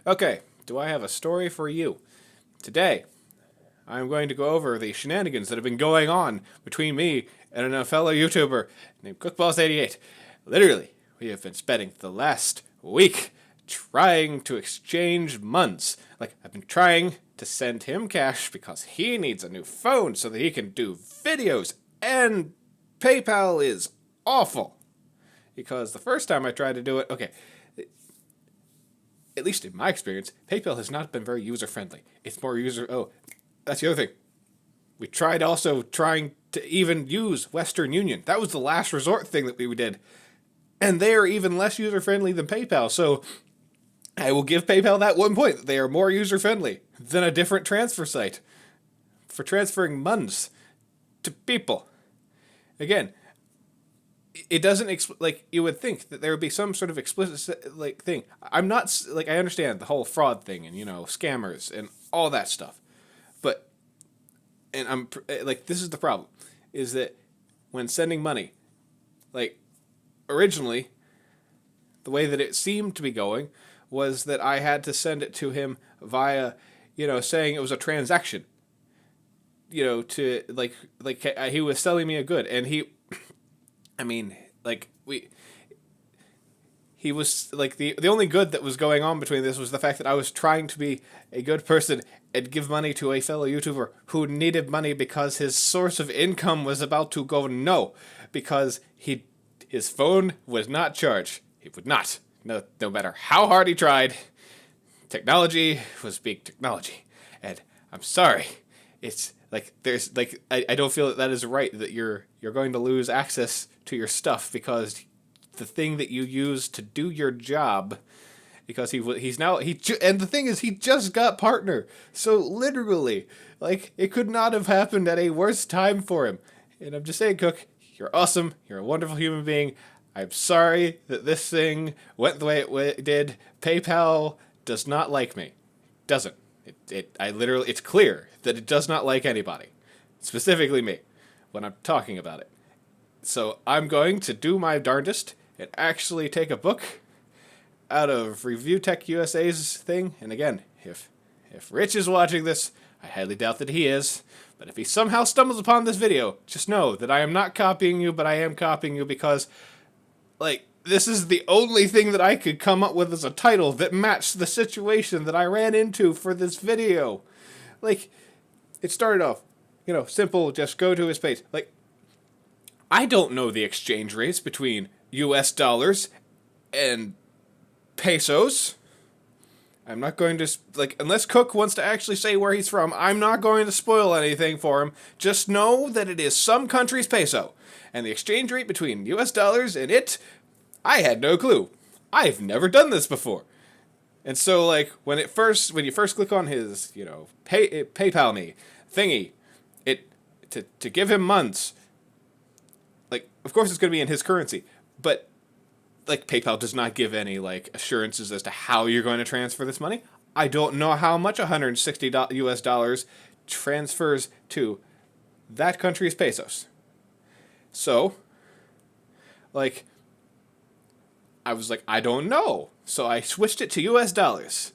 Okay, do I have a story for you? Today, I'm going to go over the shenanigans that have been going on between me and a fellow YouTuber named Cookballs88. Literally, we have been spending the last week trying to exchange munds. Like, I've been trying to send him cash because he needs a new phone so that he can do videos, and PayPal is awful. Because the first time I tried to do it, okay, at least in my experience, PayPal has not been very user-friendly. It's more Oh, that's the other thing. We tried also trying to even use Western Union. That was the last resort thing that we did. And they are even less user-friendly than PayPal. So I will give PayPal that one point. They are more user-friendly than a different transfer site for transferring funds to people. Again, it doesn't like you would think that there would be some sort of explicit like thing. I'm not like I understand the whole fraud thing and scammers and all that stuff, but and I'm like this is the problem, is that when sending money, like originally, the way that it seemed to be going was that I had to send it to him via, saying it was a transaction. To like he was selling me a good, and I mean, like, he was, like, the only good that was going on between this was the fact that I was trying to be a good person and give money to a fellow YouTuber who needed money because his source of income was about to go no, because his phone would not charge. It would not. No matter how hard he tried. Technology was big technology. And I'm sorry. It's like there's like I don't feel that is right, that you're going to lose access to your stuff because the thing that you use to do your job, because he's now and the thing is he just got partner, so literally like it could not have happened at a worse time for him. And I'm just saying, Cook, you're awesome, you're a wonderful human being. I'm sorry that this thing went the way it did. PayPal does not like me. Doesn't. It's clear that it does not like anybody, specifically me, when I'm talking about it. So I'm going to do my darndest and actually take a book out of Review Tech USA's thing. And again, if Rich is watching this, I highly doubt that he is, but if he somehow stumbles upon this video, just know that I am not copying you, but I am copying you because, like, this is the only thing that I could come up with as a title that matched the situation that I ran into for this video. Like, it started off, simple, just go to his page. Like, I don't know the exchange rates between US dollars and pesos. I'm not going to, like, unless Cook wants to actually say where he's from, I'm not going to spoil anything for him. Just know that it is some country's peso. And the exchange rate between US dollars and it, I had no clue. I've never done this before. And so, like, when you first click on his, PayPal me thingy, to give him months, like, of course it's going to be in his currency, but, like, PayPal does not give any, like, assurances as to how you're going to transfer this money. I don't know how much $160 US dollars transfers to that country's pesos. So, like, I was like, I don't know. So I switched it to US dollars.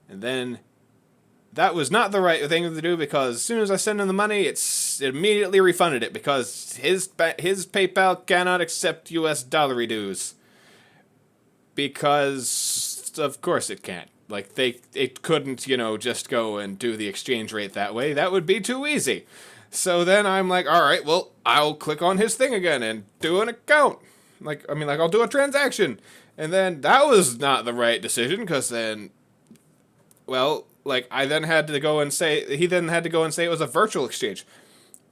And then that was not the right thing to do, because as soon as I sent him the money, it immediately refunded it because his PayPal cannot accept US dollary dues. Because of course it can't. Like, it couldn't, just go and do the exchange rate that way. That would be too easy. So then I'm like, all right, well, I'll click on his thing again and do an account. I'll do a transaction. And then that was not the right decision, because then, well, like, he then had to go and say it was a virtual exchange.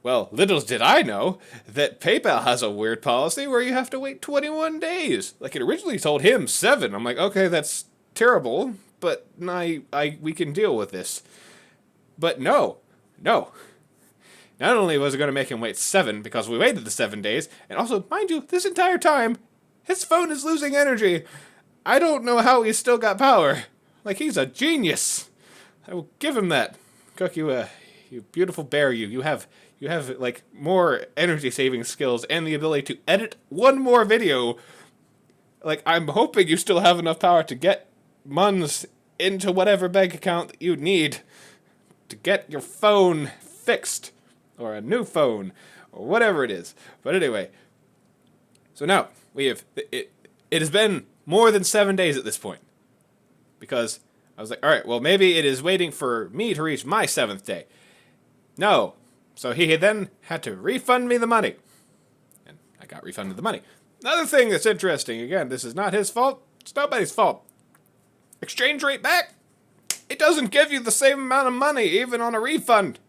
Well, little did I know that PayPal has a weird policy where you have to wait 21 days. Like, it originally told him 7. I'm like, okay, that's terrible, but we can deal with this. But no. Not only was it going to make him wait 7 because we waited the 7 days, and also, mind you, this entire time, his phone is losing energy. I don't know how he's still got power. Like, he's a genius. I will give him that. Cook, you beautiful bear, you have like more energy saving skills and the ability to edit one more video. Like, I'm hoping you still have enough power to get Muns into whatever bank account that you need to get your phone fixed, or a new phone, or whatever it is. But anyway, so now we have it. It has been more than 7 days at this point, because I was like, all right, well, maybe it is waiting for me to reach my 7th day. No, so he then had to refund me the money, and I got refunded the money. Another thing that's interesting, again, this is not his fault. It's nobody's fault. Exchange rate back. It doesn't give you the same amount of money, even on a refund,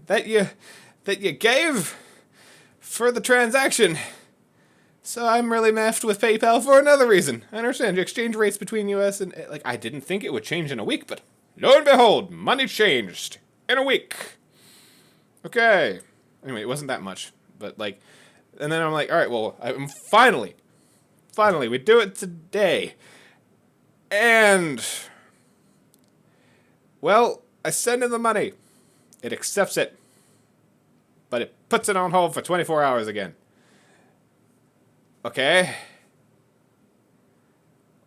that you gave for the transaction. So I'm really miffed with PayPal for another reason. I understand exchange rates between US and, like, I didn't think it would change in a week, but lo and behold, money changed in a week. Okay. Anyway, it wasn't that much, but like, and then I'm like, all right, well, I'm finally, we do it today. And, well, I send him the money. It accepts it. But it puts it on hold for 24 hours again. Okay.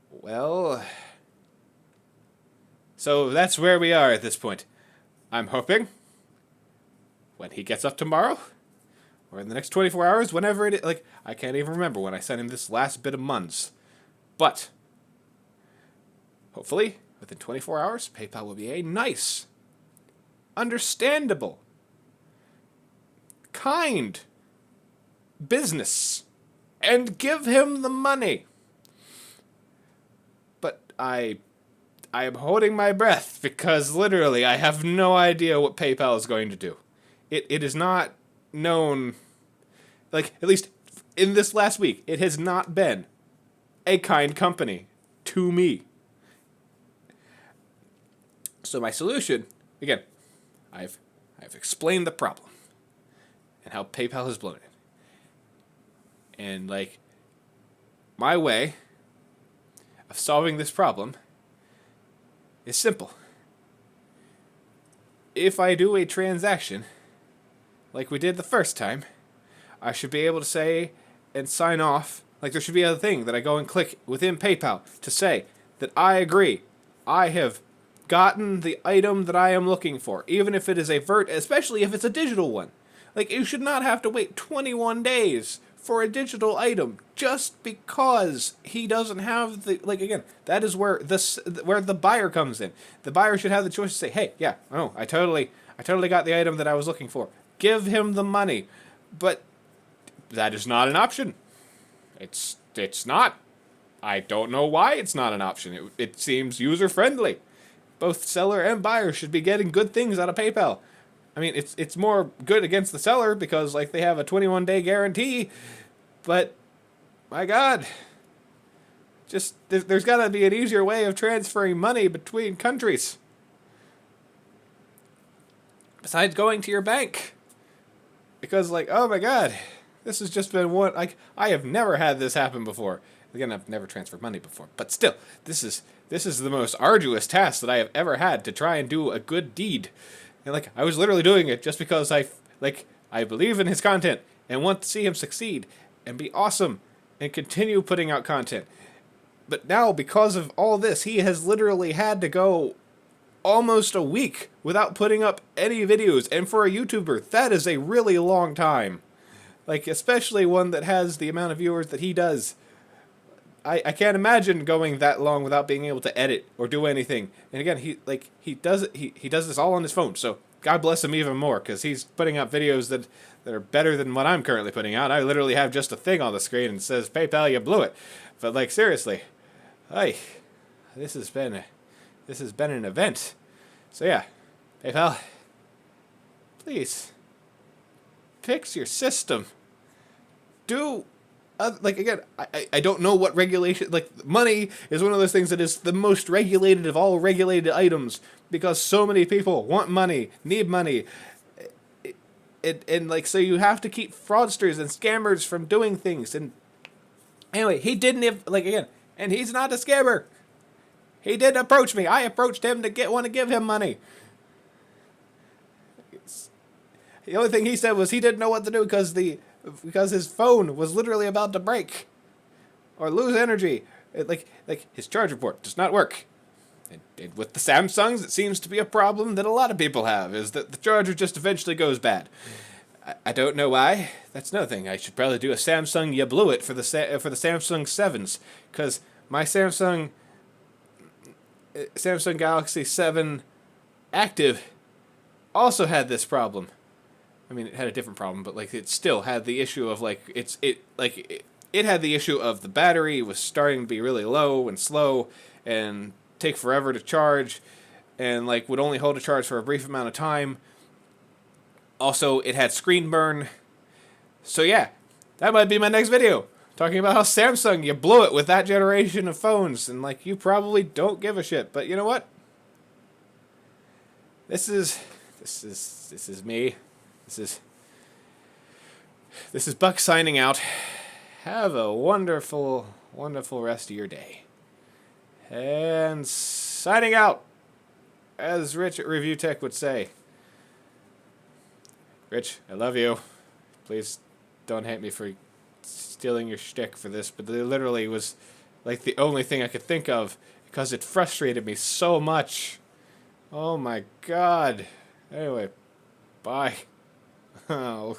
Well, so that's where we are at this point. I'm hoping when he gets up tomorrow, or in the next 24 hours, whenever it is, like, I can't even remember when I sent him this last bit of munds. But hopefully, within 24 hours, PayPal will be a nice, understandable, kind business and give him the money. But I am holding my breath because literally I have no idea what PayPal is going to do. It is not known, like, at least in this last week, it has not been a kind company to me. So my solution, again, I've explained the problem and how PayPal has blown it. And, like, my way of solving this problem is simple. If I do a transaction like we did the first time, I should be able to say and sign off, like there should be a thing that I go and click within PayPal to say that I agree. I have gotten the item that I am looking for, even if it is especially if it's a digital one. Like, you should not have to wait 21 days for a digital item just because he doesn't have the, like, again, that is where the buyer comes in. The buyer should have the choice to say, hey, yeah, oh, I totally got the item that I was looking for. Give him the money. But that is not an option. It's not. I don't know why it's not an option. It seems user-friendly. Both seller and buyer should be getting good things out of PayPal. I mean, it's more good against the seller because, like, they have a 21-day guarantee. But, my God, just there's got to be an easier way of transferring money between countries besides going to your bank. Because, like, oh my God, this has just been one, like, I have never had this happen before. Again, I've never transferred money before, but still, this is the most arduous task that I have ever had to try and do a good deed. And, like, I was literally doing it just because I believe in his content and want to see him succeed and be awesome and continue putting out content. But now, because of all this, he has literally had to go almost a week without putting up any videos. And for a YouTuber, that is a really long time. Like, especially one that has the amount of viewers that he does. I can't imagine going that long without being able to edit or do anything. And again, he does this all on his phone. So God bless him even more, because he's putting out videos that are better than what I'm currently putting out. I literally have just a thing on the screen and it says, PayPal, you blew it. But, like, seriously, this has been an event. So yeah, PayPal, please fix your system. Like, again, I don't know what regulation, like, money is one of those things that is the most regulated of all regulated items, because so many people want money, need money, and like, so you have to keep fraudsters and scammers from doing things. And anyway, he didn't, like, again, and he's not a scammer. He did approach me. I approached him to want to give him money. The only thing he said was he didn't know what to do because his phone was literally about to break or lose energy. Like his charger port does not work. And with the Samsungs, it seems to be a problem that a lot of people have, is that the charger just eventually goes bad. I don't know why. That's another thing. I should probably do a Samsung you blew it for the Samsung 7s, because my Samsung Galaxy 7 Active also had this problem. I mean, it had a different problem, but like it still had the issue of like it had the issue of the battery was starting to be really low and slow and take forever to charge, and like would only hold a charge for a brief amount of time. Also, it had screen burn. So yeah, that might be my next video, talking about how Samsung, you blew it with that generation of phones, and like you probably don't give a shit. But you know what? This is me. This is Buck signing out. Have a wonderful, wonderful rest of your day. And signing out, as Rich at Review Tech would say. Rich, I love you. Please don't hate me for stealing your shtick for this, but it literally was like the only thing I could think of because it frustrated me so much. Oh my god. Anyway, bye. Oh.